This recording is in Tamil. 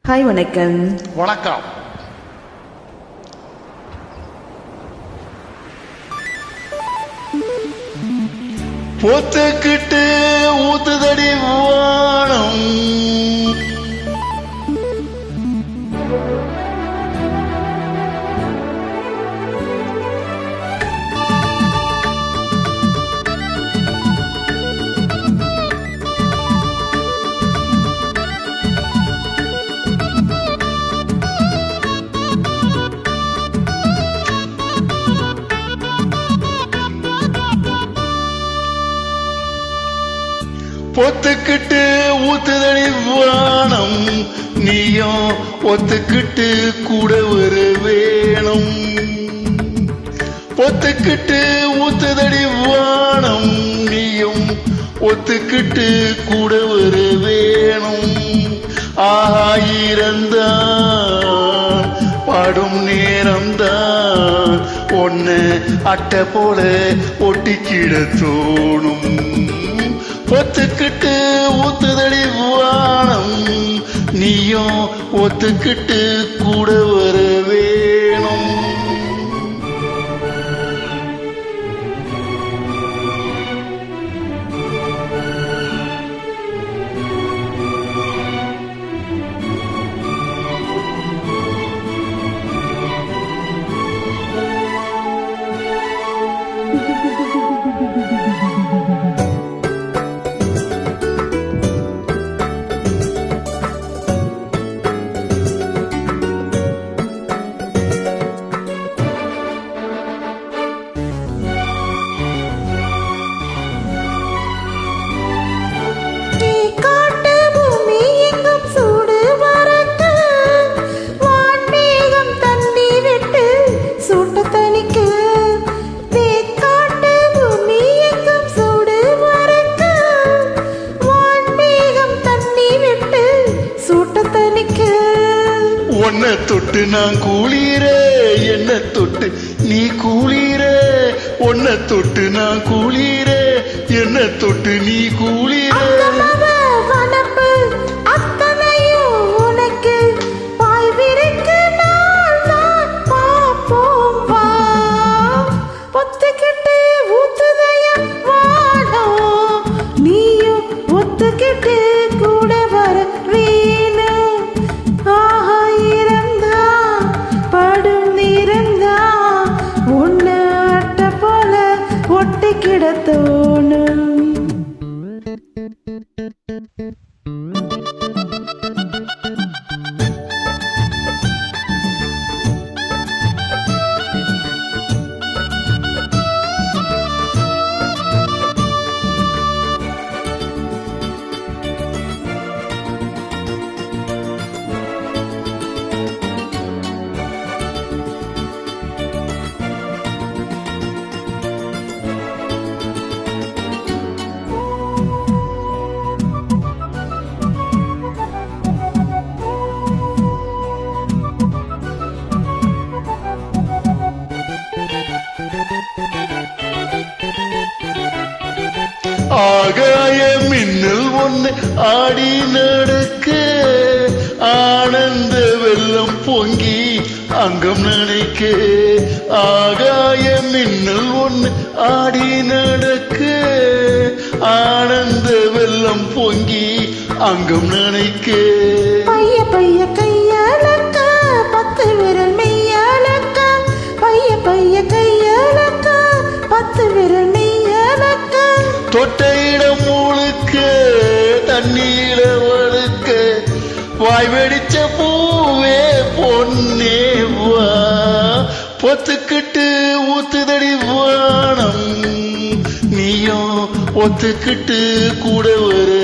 ஹாய், வணக்கம். வணக்கம். பொத்துக்கிட்டு ஊத்துதடி வானம், பொத்துக்கிட்டு ஊத்துதடி வானம், நீயும் ஒத்துக்கிட்டு கூட ஒரு வேணும். பொத்துக்கிட்டு ஊத்துதடி வானம், நீயும் ஒத்துக்கிட்டு கூட ஒரு வேணும். ஆயிரந்தான் பாடும் நேரம்தான் ஒன்னு அட்டை போல ஒட்டிக்கிட தோணும். ஒத்துக்கிட்டு ஊத்துதடி வானம், நீயும் ஒத்துக்கிட்டு கூட வர வேணும். உன்னை தொட்டு நான் குளிர, என்ன தொட்டு நீ குளிர. உன்னை தொட்டு நான் குளிர, என்ன தொட்டு நீ குளிர. கிடத்தோணும் ஆகாய மின்னல் ஒண்ணு ஆடி நடக்க, ஆனந்த வெள்ளம் பொங்கி அங்கம் நினைக்க. ஆகாய மின்னல் ஒண்ணு ஆடி நடக்க, ஆனந்த வெள்ளம் பொங்கி அங்கம் நினைக்க. பைய பைய கையாலக்க, பத்து விரல் மெய்யாலக்க. பைய பைய கையாலக்க, பத்து விரல் மெய்யாலக்க. தொட்ட இடம் முழுக்க தண்ணீர வழுக்க, வாய் வெடிச்ச பூவே பொன்னே வா. பொத்துக்கிட்டு ஊத்துதடி வானம், நீயும் ஒத்துக்கிட்டு கூட வர